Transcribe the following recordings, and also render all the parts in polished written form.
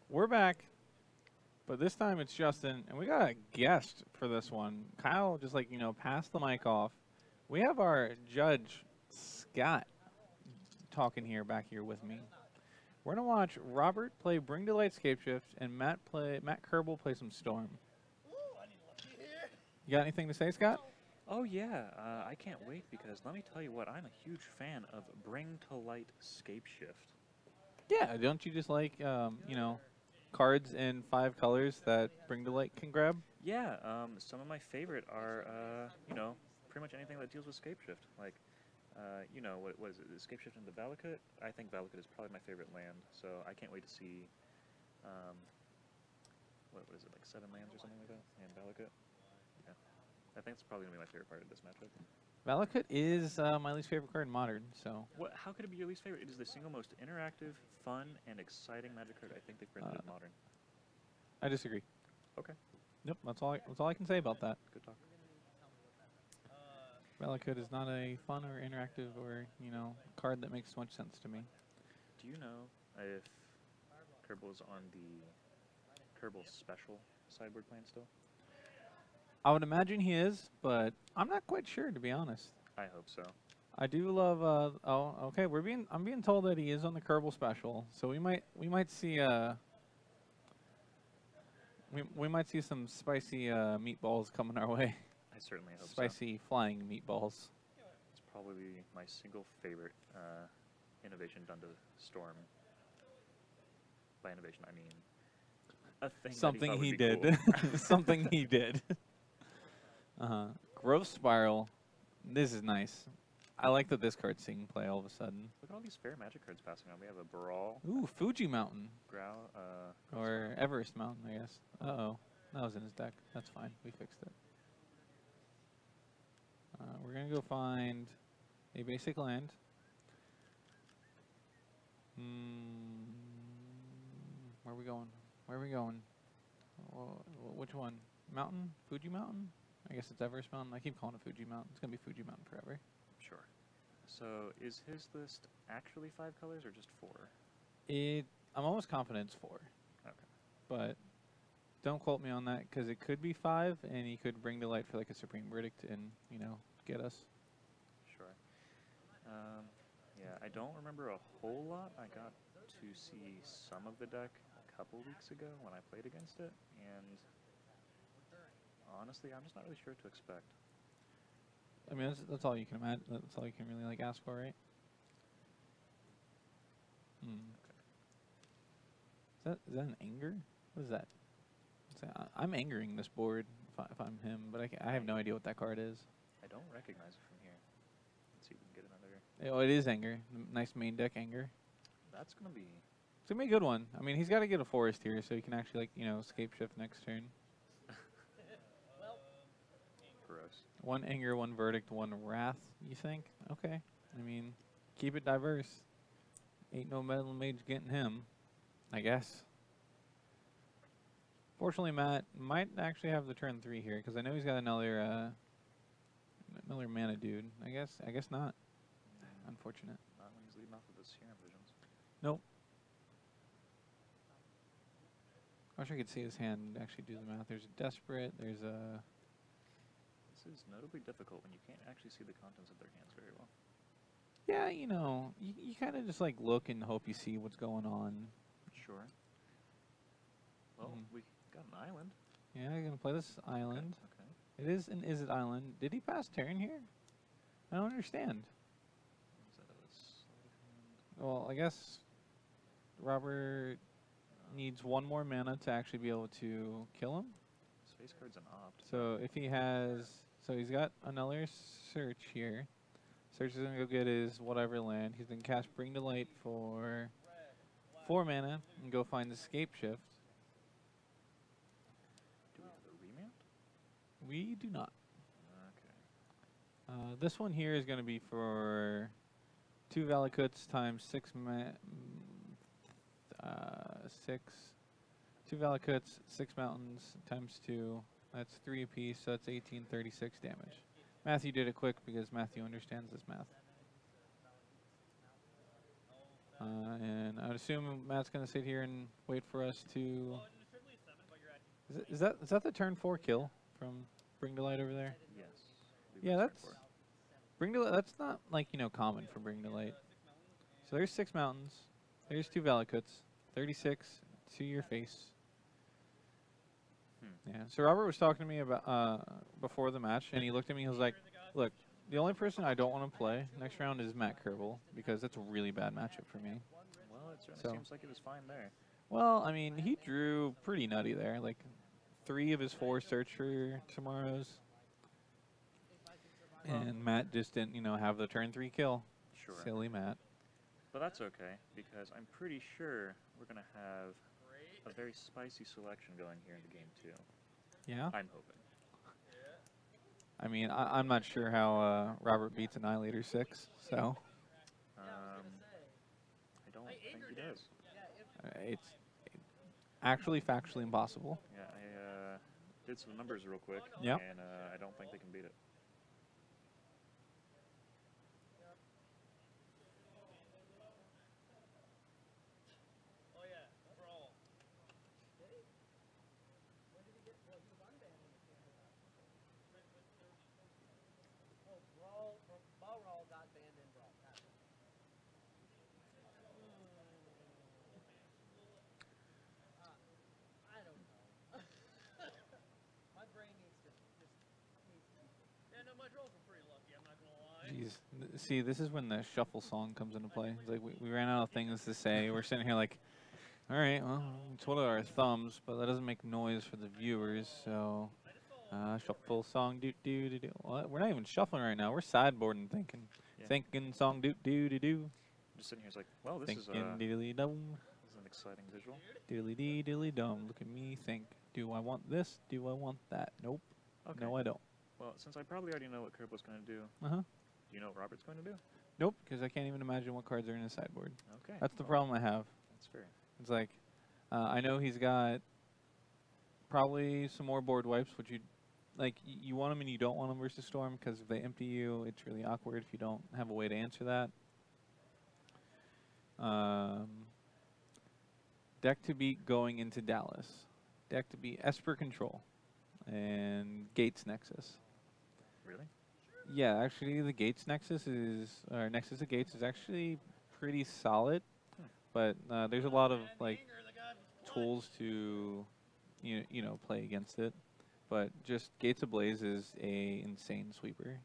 We're back, but this time it's Justin, and we got a guest for this one. Kyle just passed the mic off. We have our judge, Scott, talking here back here with me. We're gonna watch Robert play Bring to Light Scapeshift and Matt Koerbel play some Storm. You got anything to say, Scott? Oh yeah, I can't wait because let me tell you what, I'm a huge fan of Bring to Light Scapeshift. Yeah, don't you just like cards in 5 colors that Bring to Light can grab? Yeah, some of my favorite are, pretty much anything that deals with Scapeshift. Like, what is it, Scapeshift into Valakut? I think Valakut is probably my favorite land, so I can't wait to see, what is it, like 7 lands or something like that in Valakut? Yeah, I think it's probably going to be my favorite part of this matchup. Valakut is my least favorite card in Modern, so... How could it be your least favorite? It is the single most interactive, fun, and exciting Magic card I think they've printed in Modern. I disagree. Okay. Nope, that's all I can say about that. Good talk. Valakut is not a fun or interactive or, card that makes much sense to me. Do you know if Koerbel's on the Koerbel special sideboard plan still? I would imagine he is, but I'm not quite sure, to be honest. I hope so. I do love. Oh, okay. I'm being told that he is on the Koerbel special, so we might see we might see some spicy meatballs coming our way. I certainly hope so. Spicy flying meatballs. It's probably my single favorite innovation done to Storm. By innovation, I mean a thing Something that he did. Cool. Something he did. Growth Spiral. This is nice. I like that this card's seeing play all of a sudden. Look at all these fair Magic cards passing on. We have a Brawl. Ooh, Fuji Mountain. Growl. Or Everest Mountain, I guess. Uh-oh. That was in his deck. That's fine. We fixed it. We're going to go find a basic land. Where are we going? Where are we going? Which one? Mountain? Fuji Mountain? I guess it's Everest Mountain. I keep calling it Fuji Mountain. It's going to be Fuji Mountain forever. Sure. So is his list actually 5 colors or just 4? I'm almost confident it's 4. Okay. But don't quote me on that because it could be 5 and he could bring to light for like a Supreme Verdict and, get us. Sure. Yeah, I don't remember a whole lot. I got to see some of the deck a couple weeks ago when I played against it, and honestly, I'm just not really sure what to expect. I mean, that's all you can imagine. That's all you can really ask for, right? Okay. Is that an anger? What is that? I'm angering this board if I'm him, but I have no idea what that card is. I don't recognize it from here. Let's see if we can get another. Oh, it is anger. Nice main deck anger. That's gonna be. It's gonna be a good one. I mean, he's got to get a forest here so he can actually escape shift next turn. Gross. 1 anger, 1 verdict, 1 wrath. You think? Okay. I mean, keep it diverse. Ain't no metal mage getting him, I guess. Fortunately, Matt might actually have the turn 3 here because I know he's got another mana dude. I guess not. Unfortunate. Not when he's leading off with the Serum Visions. Nope. I wish I could see his hand and actually do the math. There's a Desperate. There's a. This is notably difficult when you can't actually see the contents of their hands very well. Yeah, you kind of just look and hope you see what's going on. Sure. Well, we got an island. Yeah, I'm gonna play this island. Okay. It is an Is It Island. Did he pass turn here? I don't understand. Well, I guess Robert needs 1 more mana to actually be able to kill him. Space card's an opt. So if he has, he's got another search here. Search is gonna go get his whatever land. He's gonna cast Bring to Light for 4 mana and go find the Scapeshift. Do we have a remount? We do not. Okay. This one here is gonna be for 2 Valakuts times 6 2 Valakuts, 6 mountains times 2. That's 3 apiece, so that's 1836 damage. Matthew did it quick because Matthew understands this math. And I would assume Matt's going to sit here and wait for us to... Is that the turn 4 kill from Bring to Light over there? Yes. Yeah, that's... Bring to Light, that's not, like, you know, common for Bring to Light. So there's 6 mountains. There's 2 Valakuts. 36 to your face. Yeah, so Robert was talking to me about before the match, and he looked at me, he was like, look, the only person I don't want to play next round is Matt Koerbel, because that's a really bad matchup for me. Well, it certainly seems like it was fine there. Well, I mean, he drew pretty nutty there, like 3 of his 4 search for tomorrows. And Matt just didn't, you know, have the turn 3 kill. Sure. Silly Matt. But that's okay, because I'm pretty sure we're going to have a very spicy selection going here into game 2. Yeah? I'm hoping. I mean, I'm not sure how Robert beats Annihilator 6, so. I don't think he does. It's actually factually impossible. Yeah, I did some numbers real quick, Yep. and I don't think they can beat it. Jeez. See, this is when the shuffle song comes into play. It's like we ran out of things to say. We're sitting here like, all right, well, we twiddle our thumbs, but that doesn't make noise for the viewers. So, shuffle song, do do do do. What? We're not even shuffling right now. We're sideboarding, thinking, thinking song, do do do do. Just sitting here, it's like, well, this is diddly dum. This is an exciting visual. Diddly dee diddly dum. Look at me think. Do I want this? Do I want that? Nope. Okay. No, I don't. Well, since I probably already know what Koerbel's going to do, Uh-huh. do you know what Robert's going to do? Nope, because I can't even imagine what cards are in his sideboard. Okay. That's the problem I have. That's fair. It's like, I know he's got probably some more board wipes, which you you want them and you don't want them versus Storm, because if they empty you, it's really awkward if you don't have a way to answer that. Deck to beat going into Dallas. Deck to beat Esper Control and Gates Nexus. Really? Yeah, actually the Gates Nexus or Nexus of Gates is actually pretty solid, but there's a lot of like tools to you know play against it. But just Gates Ablaze is a insane sweeper.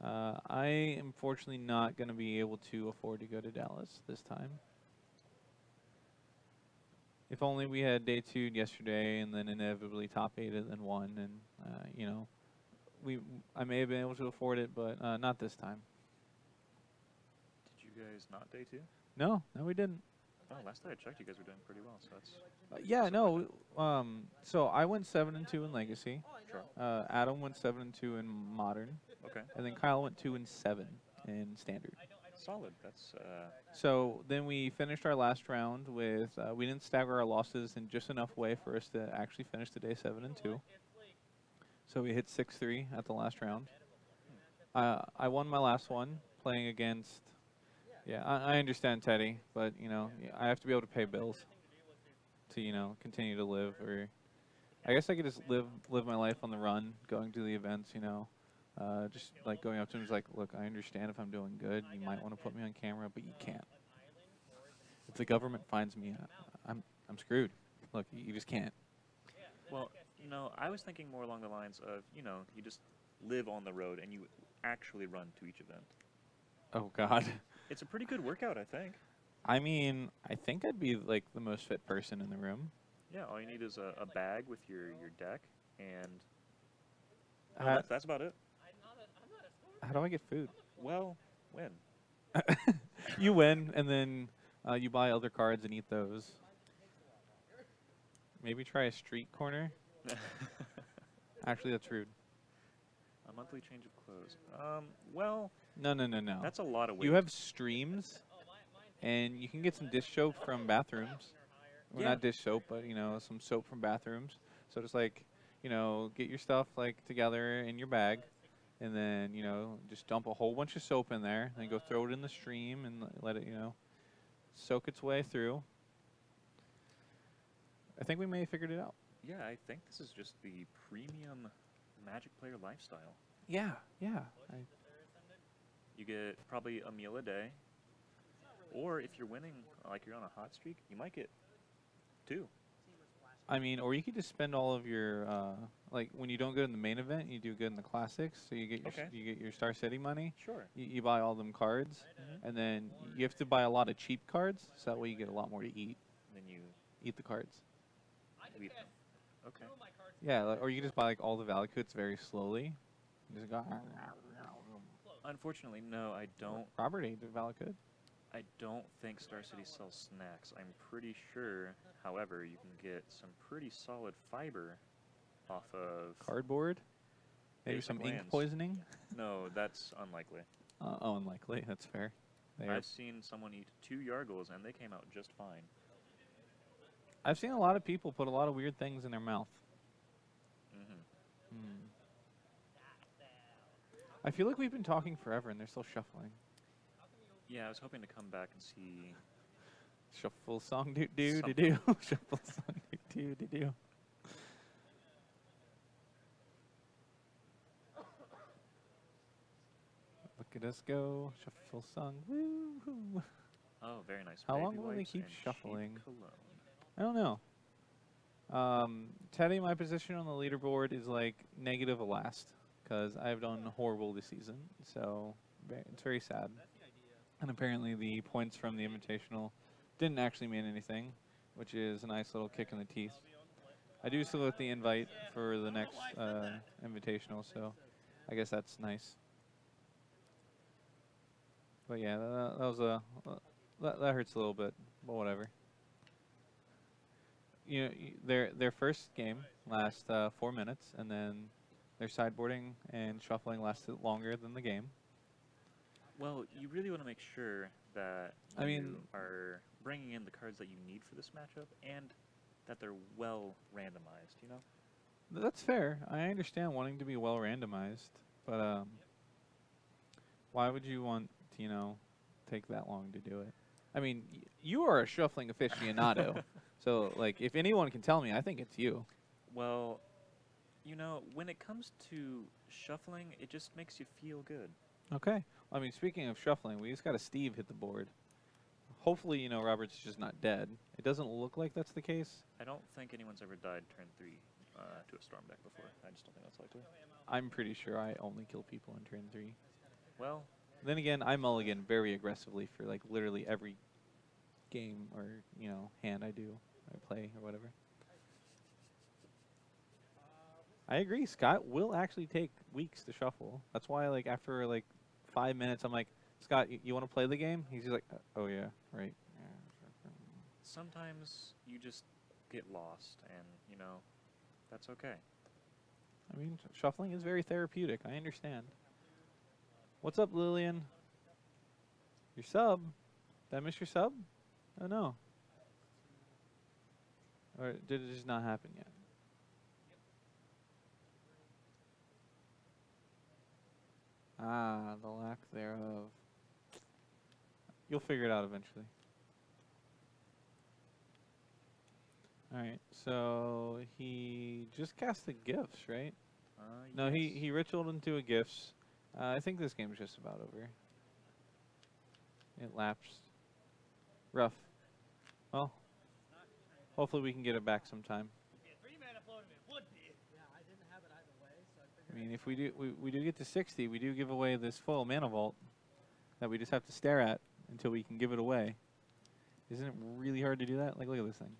I am fortunately not going to be able to afford to go to Dallas this time. If only we had day 2 yesterday and then inevitably top 8 and then won, and you know, I may have been able to afford it, but not this time. Did you guys not day 2? No, we didn't. Oh, last time I checked, you guys were doing pretty well, so that's... Yeah, no. So I went 7-2 in Legacy. Sure. Adam went 7-2 in Modern. Okay. And then Kyle went 2-7 in Standard. Solid. That's... So then we finished our last round with, we didn't stagger our losses in just enough way for us to actually finish the day 7-2. So we hit 6-3 at the last round. I won my last one playing against... Yeah, I understand, Teddy, but, you know, I have to be able to pay bills to, you know, continue to live. Or I guess I could just live my life on the run, going to the events, you know. Just, like, going up to him is like, look, I understand if I'm doing good. You might want to put me on camera, but you can't. If the government finds me, I'm screwed. Look, you just can't. Well, no, I was thinking more along the lines of, you know, you just live on the road and you actually run to each event. Oh, God. It's a pretty good workout, I think. I mean, I think I'd be, like, the most fit person in the room. Yeah, all you need is a bag with your deck, and that's about it. How do I get food? Well, win. You win, and then you buy other cards and eat those. Maybe try a street corner. Actually, that's rude. A monthly change of clothes. Well... No. That's a lot of weight. You have streams, and you can get some dish soap from bathrooms. Well, Yeah. not dish soap, but, you know, some soap from bathrooms. So just, like, you know, get your stuff, like, together in your bag, and then, you know, just dump a whole bunch of soap in there, then go throw it in the stream and let it, you know, soak its way through. I think we may have figured it out. Yeah, I think this is just the premium Magic player lifestyle. Yeah, yeah. You get probably a meal a day, or if you're winning, like you're on a hot streak, you might get 2. I mean, or you could just spend all of your, like when you don't go in the main event, you do good in the classics, so you get your, you get your Star City money. Sure. You buy all them cards, and then you have to buy a lot of cheap cards, so that way you get a lot more to eat. And then you eat the cards. eat them. Okay. Yeah, or you can just buy like all the Valakutes very slowly. You just go. Unfortunately, no, I don't. Robert ate the Valakut. I don't think Star City sells snacks. I'm pretty sure, however, you can get some pretty solid fiber off of Cardboard? Maybe some ink lands. poisoning? No, that's unlikely. Oh, unlikely. That's fair. I've seen someone eat 2 Yargles and they came out just fine. I've seen a lot of people put a lot of weird things in their mouth. I feel like we've been talking forever and they're still shuffling. Yeah, I was hoping to come back and see. Shuffle song do do do do. Shuffle song do do do do. Look at us go. Shuffle song. Woo. Oh, very nice. How Baby long will they wipes keep and cheap shuffling? cologne. I don't know. Teddy, my position on the leaderboard is like negative last because I've done horrible this season. So it's very sad. And apparently the points from the Invitational didn't actually mean anything, which is a nice little kick in the teeth. I do still get the invite for the next Invitational, so I guess that's nice. But yeah, that was a that hurts a little bit, but whatever. You know, their first game lasts 4 minutes, and then their sideboarding and shuffling lasted longer than the game. Well, you really want to make sure that you are bringing in the cards that you need for this matchup, and that they're well randomized. You know. That's fair. I understand wanting to be well randomized, but why would you want to, you know, take that long to do it? I mean, you are a shuffling aficionado, so like if anyone can tell me, I think it's you. Well, you know, when it comes to shuffling, it just makes you feel good. Okay. I mean, speaking of shuffling, we just got a Steve hit the board. Hopefully, you know, Robert's just not dead. It doesn't look like that's the case. I don't think anyone's ever died turn 3 to a storm deck before. I just don't think that's likely. I'm pretty sure I only kill people in turn 3. Well, then again, I mulligan very aggressively for like literally every game or, you know, hand I do, I play or whatever. I agree. Scott will actually take weeks to shuffle. That's why, like, after like 5 minutes, I'm like, Scott, you want to play the game? He's just like, oh yeah, right. Sometimes you just get lost, and you know, that's okay. I mean, shuffling is very therapeutic. I understand. What's up, Lillian? Your sub? Did I miss your sub? Oh no. Or did it just not happen yet? Ah, the lack thereof. You'll figure it out eventually. Alright, so he just cast the gifts, right? No, yes. he ritualed into a gifts. I think this game's just about over. It lapsed. Rough. Well, hopefully we can get it back sometime. I mean, if we do get to 60, we do give away this full mana vault that we just have to stare at until we can give it away. Isn't it really hard to do that? Like, look at this thing.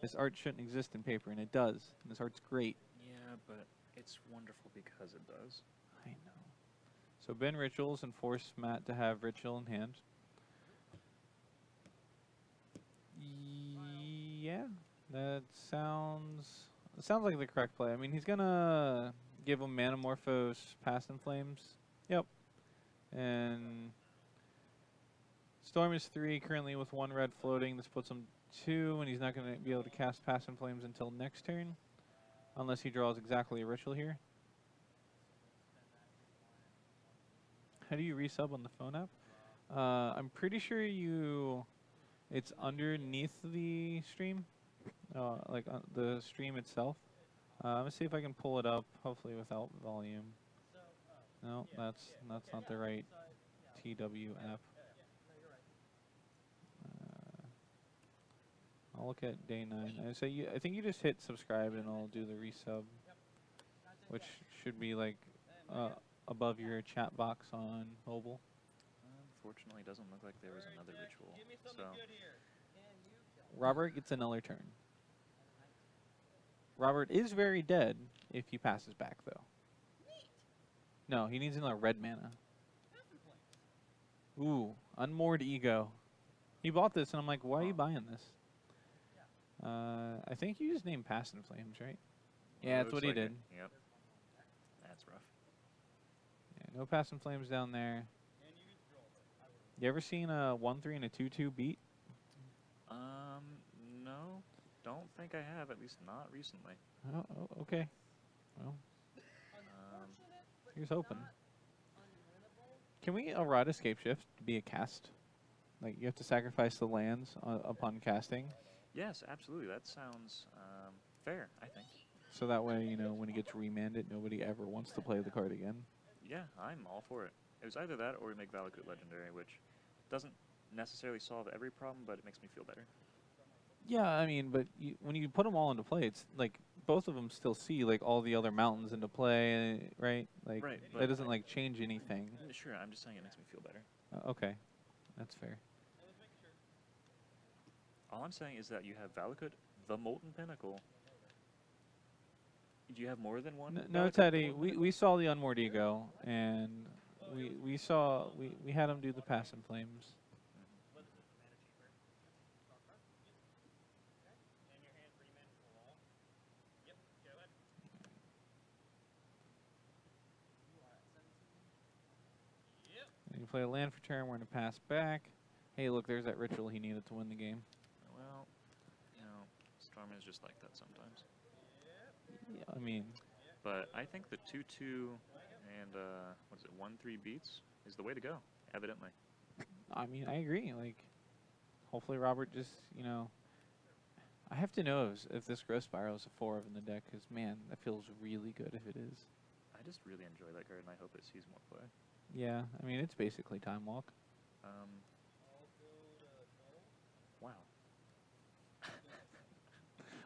This art shouldn't exist in paper, and it does. And this art's great. Yeah, but it's wonderful because it does. I know. So Ben rituals and force Matt to have ritual in hand. Yeah, that sounds like the correct play. I mean, he's gonna give him Manamorphose, Past in Flames. Yep. And Storm is 3 currently with 1 red floating. This puts him 2, and he's not going to be able to cast Past in Flames until next turn, unless he draws exactly a ritual here. How do you resub on the phone app? I'm pretty sure it's underneath the stream, like the stream itself. Let's see if I can pull it up, hopefully without volume. No, that's not the right TW app. I'll look at day 9. I think you just hit subscribe and it'll do the resub, which should be like above your chat box on mobile. Unfortunately, it doesn't look like there was another ritual. So Robert gets another turn. Robert is very dead if he passes back, though. No, he needs another red mana. Ooh, Unmoored Ego. He bought this, and I'm like, why are you buying this? I think you just named Past in Flames, right? Yeah, that's what he did. Yep. That's rough. Yeah, no Past in Flames down there. You ever seen a 1/3 and a 2/2 beat? No. Don't think I have, at least not recently. Oh, okay. Well, here's hoping. Can we errata Scapeshift to be a cast? Like, you have to sacrifice the lands upon casting? Yes, absolutely. That sounds fair, I think. So that way, you know, when it gets remanded, nobody ever wants to play the card again. Yeah, I'm all for it. It was either that or we make Valakut legendary, which doesn't necessarily solve every problem, but it makes me feel better. Yeah, I mean, but when you put them all into play, it's like both of them still see like all the other mountains into play, right? Like Right, that doesn't like change anything. Sure, I'm just saying it makes me feel better. Okay, that's fair. All I'm saying is that you have Valakut, the Molten Pinnacle. Do you have more than one? No, Teddy, we saw the Unmoored Ego, and we had him do the Past in Flames. And you play a land for turn, we're going to pass back. Hey, look, there's that ritual he needed to win the game. Well, you know, Storm is just like that sometimes. Yeah, I mean... But I think the 2/2 and, what is it, 1/3 beats is the way to go, evidently. I mean, I agree. Like, hopefully Robert just, you know... I have to know if this Growth Spiral is a 4 in the deck, because, man, that feels really good if it is. I just really enjoy that card, and I hope it sees more play. Yeah, I mean, it's basically Time Walk. Wow.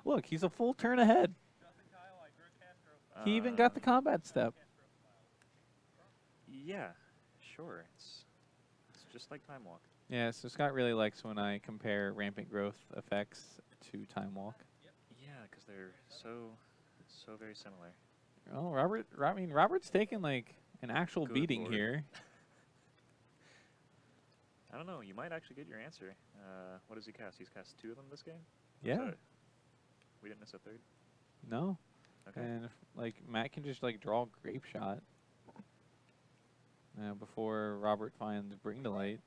Look, he's a full turn ahead. He even got the combat step. Yeah, sure. It's just like Time Walk. Yeah, so Scott really likes when I compare Rampant Growth effects to Time Walk. Yeah, because they're so very similar. Oh, Robert's taking like an actual Good beating Lord. here. I don't know. You might actually get your answer. What does he cast? He's cast 2 of them this game? Yeah. So we didn't miss a 3rd? No. Okay. And if, like Matt can just like draw Grape Shot before Robert finds Bring to Light.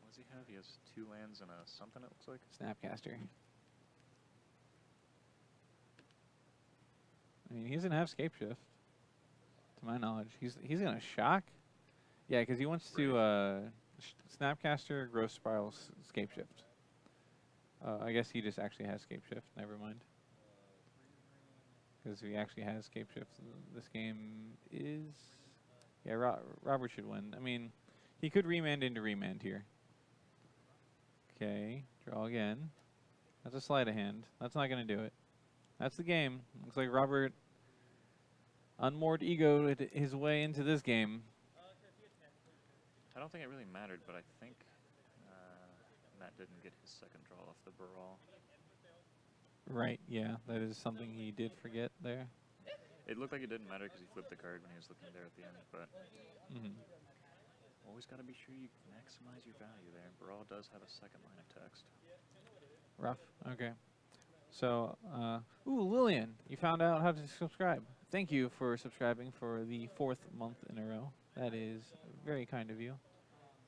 What does he have? He has 2 lands and a something, it looks like. Snapcaster. I mean, he doesn't have Scapeshift, to my knowledge. He's gonna shock. Yeah, because he wants to Snapcaster, Growth Spiral, Scapeshift. I guess he just actually has Scapeshift. Never mind. Because if he actually has Scapeshift, this game is... Yeah, Robert should win. I mean, he could remand into remand here. Okay, draw again. That's a sleight of hand. That's not going to do it. That's the game. Looks like Robert Unmoored Ego his way into this game. I don't think it really mattered, but I think Matt didn't get his second draw off the Baral. Right, yeah. That is something he did forget there. It looked like it didn't matter because he flipped the card when he was looking there at the end, but always got to be sure you maximize your value there. Baral does have a second line of text. Rough. Okay. So, ooh, Lillian, you found out how to subscribe. Thank you for subscribing for the 4th month in a row. That is very kind of you.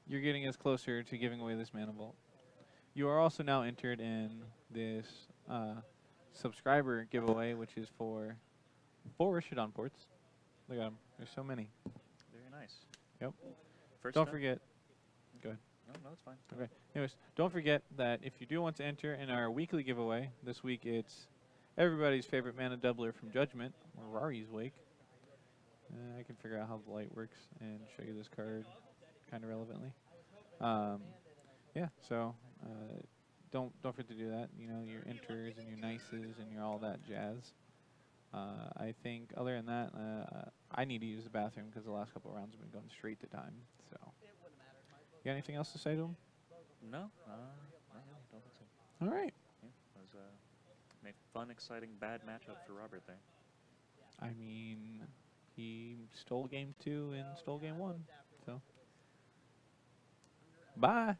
You're getting us closer to giving away this Mana Vault. You are also now entered in this subscriber giveaway, which is for 4 Rishodon ports. Look at them. There's so many. Very nice. Yep. First Don't up- forget. Go ahead. No, it's fine. Okay. Anyways, don't forget that if you do want to enter in our weekly giveaway, this week it's everybody's favorite mana doubler from Judgment, or Rari's Wake. I can figure out how the light works and show you this card kind of relevantly. Yeah, so don't forget to do that. You know, your enters and your nices and your all that jazz. I think other than that, I need to use the bathroom because the last couple of rounds have been going straight to time. So, you got anything else to say to him? No, not really. Don't think so. All right. Yeah, it was a fun, exciting, bad matchup for Robert there. I mean, he stole game 2 and stole game 1. So, bye.